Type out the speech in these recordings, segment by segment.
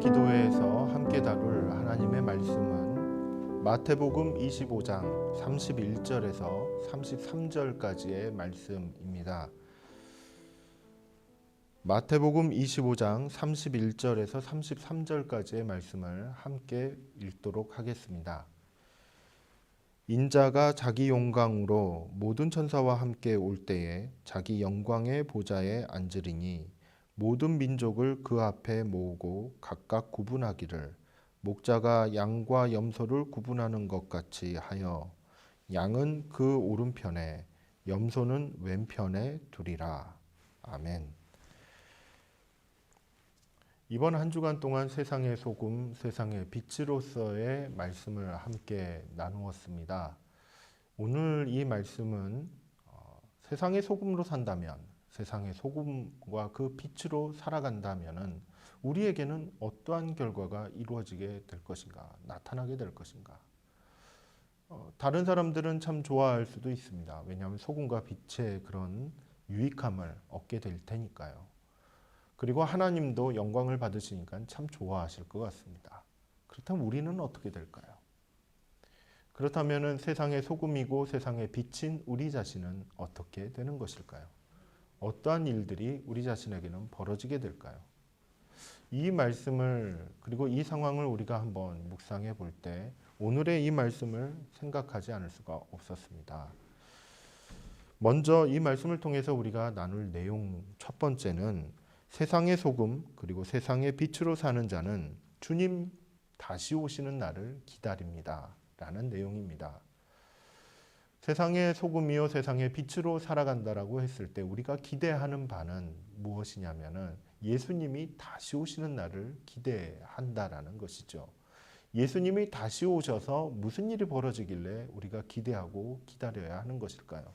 기도회에서 함께 다룰 하나님의 말씀은 마태복음 25장 31절에서 33절까지의 말씀입니다. 마태복음 25장 31절에서 33절까지의 말씀을 함께 읽도록 하겠습니다. 인자가 자기 영광으로 모든 천사와 함께 올 때에 자기 영광의 보좌에 앉으리니 모든 민족을 그 앞에 모으고 각각 구분하기를 목자가 양과 염소를 구분하는 것 같이 하여 양은 그 오른편에 염소는 왼편에 두리라. 아멘. 이번 한 주간 동안 세상의 소금, 세상의 빛으로서의 말씀을 함께 나누었습니다. 오늘 이 말씀은 세상의 소금으로 산다면, 세상의 소금과 그 빛으로 살아간다면 우리에게는 어떠한 결과가 이루어지게 될 것인가, 나타나게 될 것인가. 다른 사람들은 참 좋아할 수도 있습니다. 왜냐하면 소금과 빛의 그런 유익함을 얻게 될 테니까요. 그리고 하나님도 영광을 받으시니까 참 좋아하실 것 같습니다. 그렇다면 우리는 어떻게 될까요? 그렇다면 세상의 소금이고 세상의 빛인 우리 자신은 어떻게 되는 것일까요? 어떠한 일들이 우리 자신에게는 벌어지게 될까요? 이 말씀을 그리고 이 상황을 우리가 한번 묵상해 볼 때 오늘의 이 말씀을 생각하지 않을 수가 없었습니다. 먼저 이 말씀을 통해서 우리가 나눌 내용 첫 번째는 세상의 소금 그리고 세상의 빛으로 사는 자는 주님 다시 오시는 날을 기다립니다. 라는 내용입니다. 세상의 소금이요 세상의 빛으로 살아간다라고 했을 때 우리가 기대하는 바는 무엇이냐면은 예수님이 다시 오시는 날을 기대한다라는 것이죠. 예수님이 다시 오셔서 무슨 일이 벌어지길래 우리가 기대하고 기다려야 하는 것일까요?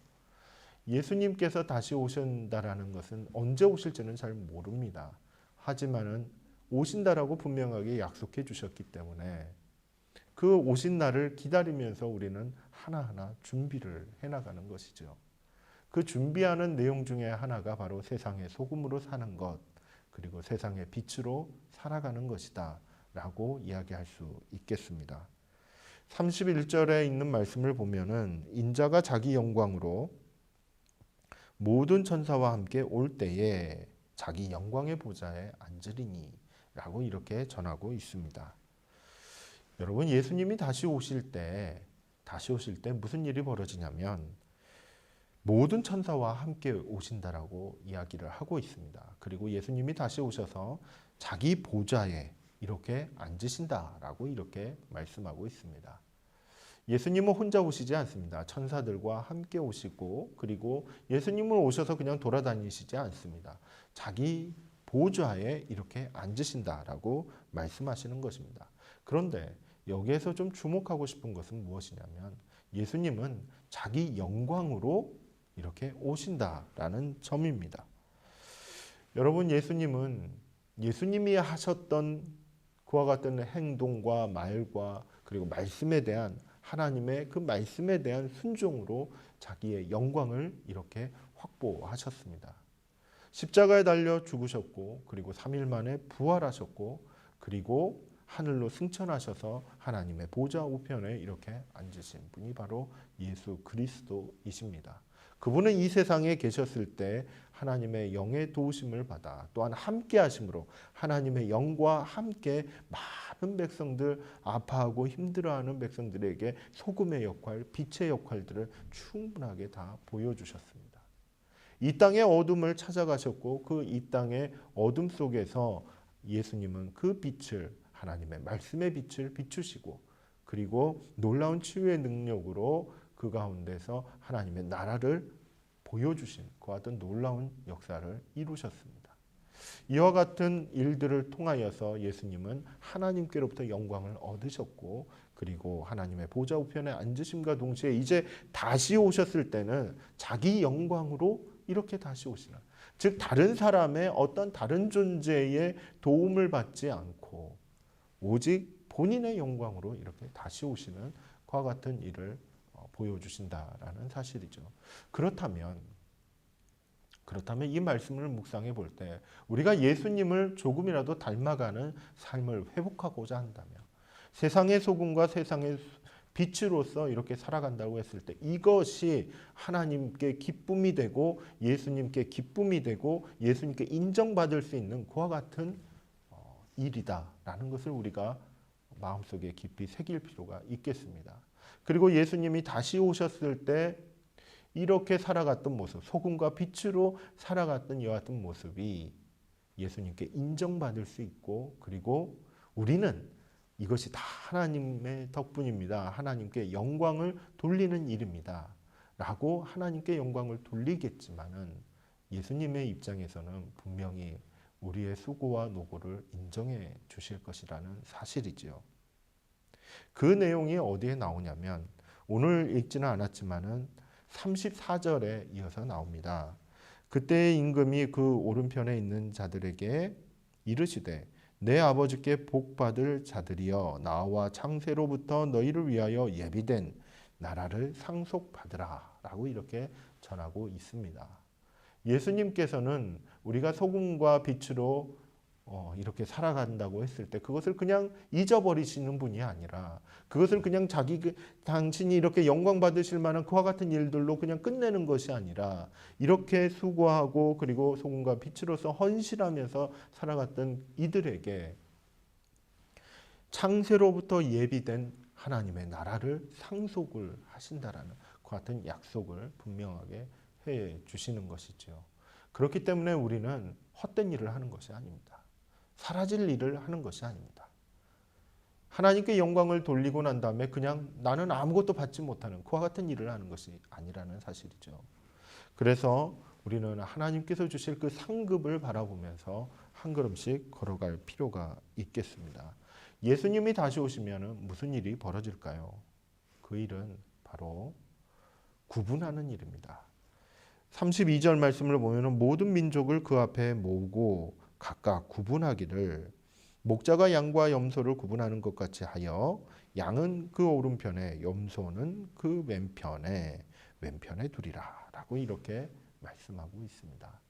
예수님께서 다시 오신다라는 것은 언제 오실지는 잘 모릅니다. 하지만은 오신다라고 분명하게 약속해 주셨기 때문에 그 오신 날을 기다리면서 우리는 하나하나 준비를 해나가는 것이죠. 그 준비하는 내용 중에 하나가 바로 세상의 소금으로 사는 것, 그리고 세상의 빛으로 살아가는 것이다 라고 이야기할 수 있겠습니다. 31절에 있는 말씀을 보면은 인자가 자기 영광으로 모든 천사와 함께 올 때에 자기 영광의 보좌에 앉으리니 라고 이렇게 전하고 있습니다. 여러분, 예수님이 다시 오실 때 무슨 일이 벌어지냐면 모든 천사와 함께 오신다라고 이야기를 하고 있습니다. 그리고 예수님이 다시 오셔서 자기 보좌에 이렇게 앉으신다라고 이렇게 말씀하고 있습니다. 예수님은 혼자 오시지 않습니다. 천사들과 함께 오시고 그리고 예수님은 오셔서 그냥 돌아다니시지 않습니다. 자기 보좌에 이렇게 앉으신다라고 말씀하시는 것입니다. 그런데 여기에서 좀 주목하고 싶은 것은 무엇이냐면 예수님은 자기 영광으로 이렇게 오신다라는 점입니다. 여러분, 예수님이 하셨던 그와 같은 행동과 말과 그리고 말씀에 대한 하나님의 그 말씀에 대한 순종으로 자기의 영광을 이렇게 확보하셨습니다. 십자가에 달려 죽으셨고 그리고 3일 만에 부활하셨고 그리고 하늘로 승천하셔서 하나님의 보좌 우편에 이렇게 앉으신 분이 바로 예수 그리스도이십니다. 그분은 이 세상에 계셨을 때 하나님의 영의 도우심을 받아 또한 함께 하심으로 하나님의 영과 함께 많은 백성들, 아파하고 힘들어하는 백성들에게 소금의 역할, 빛의 역할들을 충분하게 다 보여주셨습니다. 이 땅의 어둠을 찾아가셨고 그 이 땅의 어둠 속에서 예수님은 그 빛을 하나님의 말씀의 빛을 비추시고 그리고 놀라운 치유의 능력으로 그 가운데서 하나님의 나라를 보여주신 그와 같은 놀라운 역사를 이루셨습니다. 이와 같은 일들을 통하여서 예수님은 하나님께로부터 영광을 얻으셨고 그리고 하나님의 보좌 우편에 앉으심과 동시에 이제 다시 오셨을 때는 자기 영광으로 이렇게 다시 오시는, 즉 다른 사람의 어떤 다른 존재의 도움을 받지 않고 오직 본인의 영광으로 이렇게 다시 오시는 그와 같은 일을 보여주신다라는 사실이죠. 그렇다면 그렇다면 이 말씀을 묵상해 볼 때 우리가 예수님을 조금이라도 닮아가는 삶을 회복하고자 한다면 세상의 소금과 세상의 빛으로서 이렇게 살아간다고 했을 때 이것이 하나님께 기쁨이 되고 예수님께 기쁨이 되고 예수님께 인정받을 수 있는 그와 같은 일이다라는 것을 우리가 마음속에 깊이 새길 필요가 있겠습니다. 그리고 예수님이 다시 오셨을 때 이렇게 살아갔던 모습, 소금과 빛으로 살아갔던 이와 같은 모습이 예수님께 인정받을 수 있고 그리고 우리는 이것이 다 하나님의 덕분입니다. 하나님께 영광을 돌리는 일입니다. 라고 하나님께 영광을 돌리겠지만은 예수님의 입장에서는 분명히 우리의 수고와 노고를 인정해 주실 것이라는 사실이지요. 그 내용이 어디에 나오냐면 오늘 읽지는 않았지만은 34절에 이어서 나옵니다. 그때의 임금이 그 오른편에 있는 자들에게 이르시되 내 아버지께 복받을 자들이여 나와 창세로부터 너희를 위하여 예비된 나라를 상속받으라 라고 이렇게 전하고 있습니다. 예수님께서는 우리가 소금과 빛으로 이렇게 살아간다고 했을 때 그것을 그냥 잊어버리시는 분이 아니라 그것을 그냥 당신이 이렇게 영광 받으실 만한 그와 같은 일들로 그냥 끝내는 것이 아니라 이렇게 수고하고 그리고 소금과 빛으로서 헌신하면서 살아갔던 이들에게 창세로부터 예비된 하나님의 나라를 상속을 하신다라는 그 같은 약속을 분명하게 해 주시는 것이죠. 그렇기 때문에 우리는 헛된 일을 하는 것이 아닙니다. 사라질 일을 하는 것이 아닙니다. 하나님께 영광을 돌리고 난 다음에 그냥 나는 아무것도 받지 못하는 그와 같은 일을 하는 것이 아니라는 사실이죠. 그래서 우리는 하나님께서 주실 그 상급을 바라보면서 한 걸음씩 걸어갈 필요가 있겠습니다. 예수님이 다시 오시면 무슨 일이 벌어질까요? 그 일은 바로 구분하는 일입니다. 32절 말씀을 보면 모든 민족을 그 앞에 모으고 각각 구분하기를 목자가 양과 염소를 구분하는 것 같이 하여 양은 그 오른편에 염소는 그 왼편에 두리라 라고 이렇게 말씀하고 있습니다.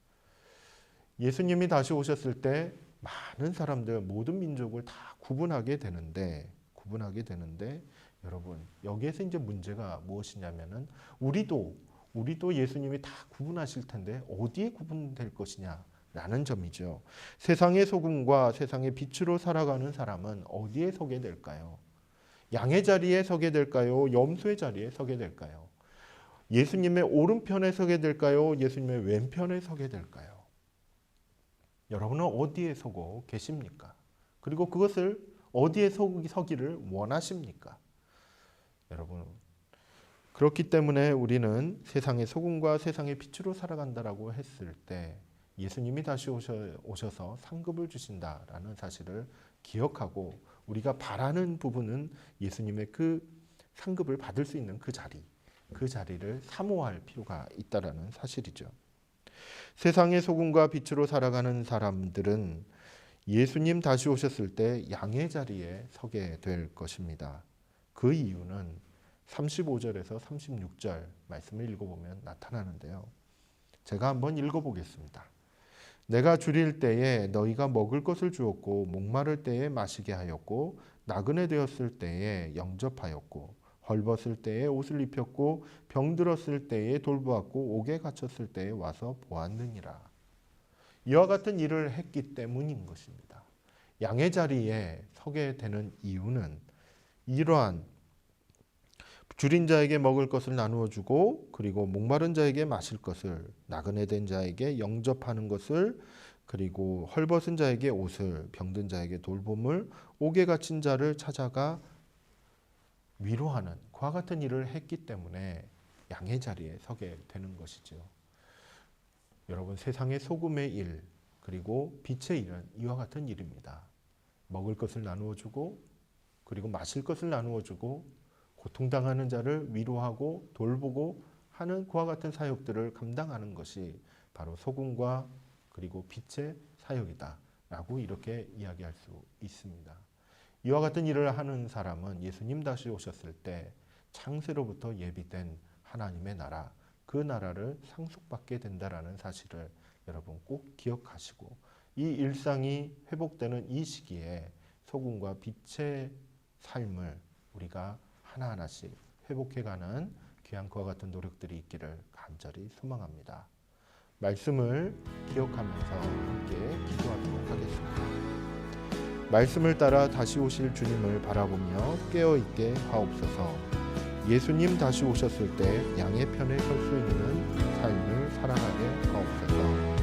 예수님이 다시 오셨을 때 많은 사람들 모든 민족을 다 구분하게 되는데 여러분 여기에서 이제 문제가 무엇이냐면은 우리도 예수님이 다 구분하실 텐데 어디에 구분될 것이냐 라는 점이죠. 세상의 소금과 세상의 빛으로 살아가는 사람은 어디에 서게 될까요? 양의 자리에 서게 될까요? 염소의 자리에 서게 될까요? 예수님의 오른편에 서게 될까요? 예수님의 왼편에 서게 될까요? 여러분은 어디에 서고 계십니까? 그리고 그것을 어디에 서기를 원하십니까? 여러분 그렇기 때문에 우리는 세상의 소금과 세상의 빛으로 살아간다라고 했을 때 예수님이 다시 오셔서 상급을 주신다라는 사실을 기억하고 우리가 바라는 부분은 예수님의 그 상급을 받을 수 있는 그 자리를 사모할 필요가 있다라는 사실이죠. 세상의 소금과 빛으로 살아가는 사람들은 예수님 다시 오셨을 때 양의 자리에 서게 될 것입니다. 그 이유는 35절에서 36절 말씀을 읽어보면 나타나는데요. 제가 한번 읽어보겠습니다. 내가 줄일 때에 너희가 먹을 것을 주었고 목마를 때에 마시게 하였고 나그네 되었을 때에 영접하였고 헐벗을 때에 옷을 입혔고 병들었을 때에 돌보았고 옥에 갇혔을 때에 와서 보았느니라. 이와 같은 일을 했기 때문인 것입니다. 양의 자리에 서게 되는 이유는 이러한 줄인 자에게 먹을 것을 나누어 주고 그리고 목마른 자에게 마실 것을 나그네 된 자에게 영접하는 것을 그리고 헐벗은 자에게 옷을 병든 자에게 돌봄을 옥에 갇힌 자를 찾아가 위로하는 그와 같은 일을 했기 때문에 양의 자리에 서게 되는 것이죠. 여러분 세상의 소금의 일 그리고 빛의 일은 이와 같은 일입니다. 먹을 것을 나누어 주고 그리고 마실 것을 나누어 주고 고통당하는 자를 위로하고 돌보고 하는 그와 같은 사역들을 감당하는 것이 바로 소금과 그리고 빛의 사역이다라고 이렇게 이야기할 수 있습니다. 이와 같은 일을 하는 사람은 예수님 다시 오셨을 때 창세로부터 예비된 하나님의 나라 그 나라를 상속받게 된다라는 사실을 여러분 꼭 기억하시고, 이 일상이 회복되는 이 시기에 소금과 빛의 삶을 우리가 하나하나씩 회복해가는 귀한 그와 같은 노력들이 있기를 간절히 소망합니다. 말씀을 기억하면서 함께 기도하도록 하겠습니다. 말씀을 따라 다시 오실 주님을 바라보며 깨어있게 하옵소서. 예수님 다시 오셨을 때 양의 편에 설 수 있는 삶을 살아가게 하옵소서.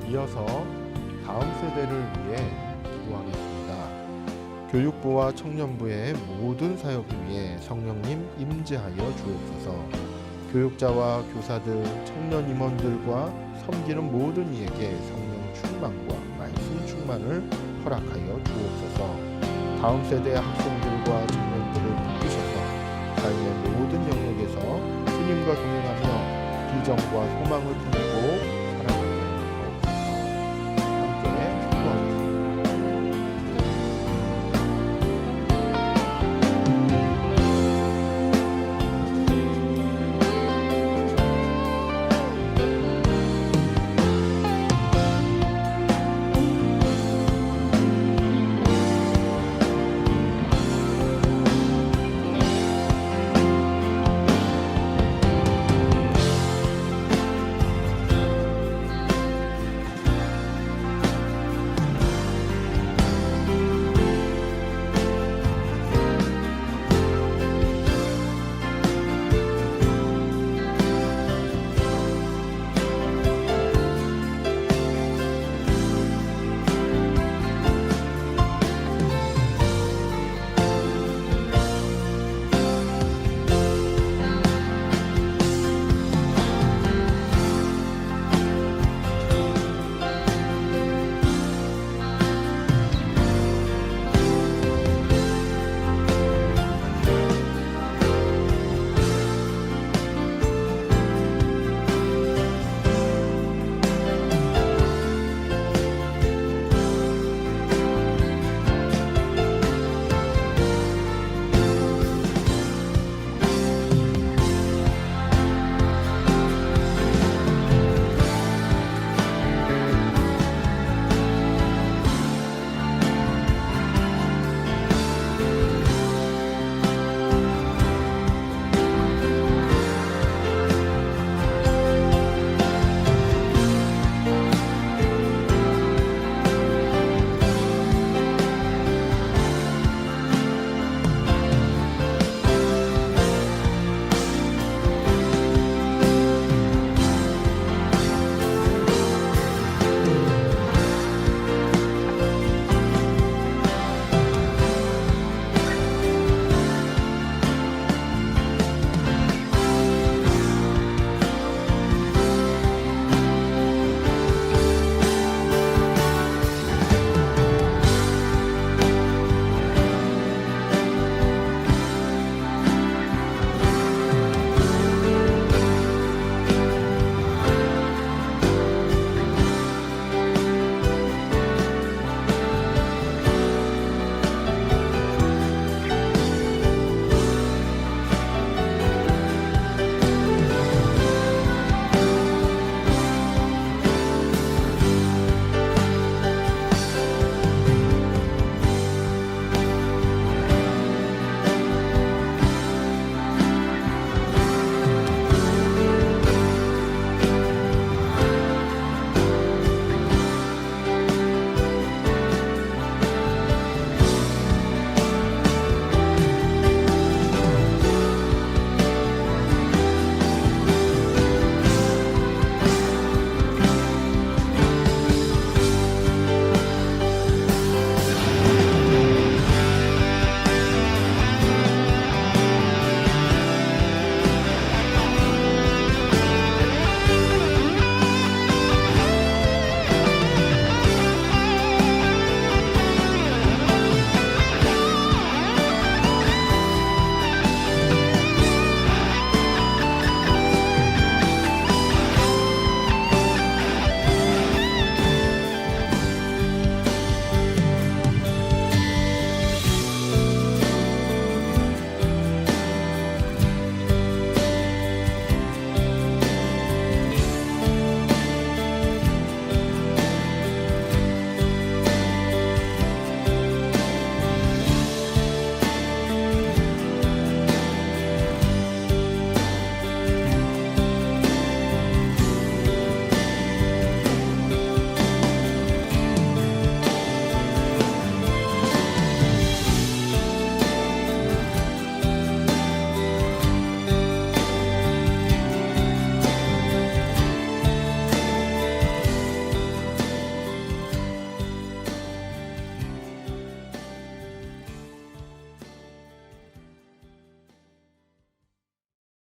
이어서 다음 세대를 위해 기도하겠습니다. 교육부와 청년부의 모든 사역을 위해 성령님 임재하여 주옵소서. 교육자와 교사들, 청년 임원들과 섬기는 모든 이에게 성령 충만과 말씀 충만을 허락하여 주옵소서. 다음 세대 학생들과 청년들을 붙드셔서 삶의 모든 영역에서 주님과 동행하며 비전과 소망을 품고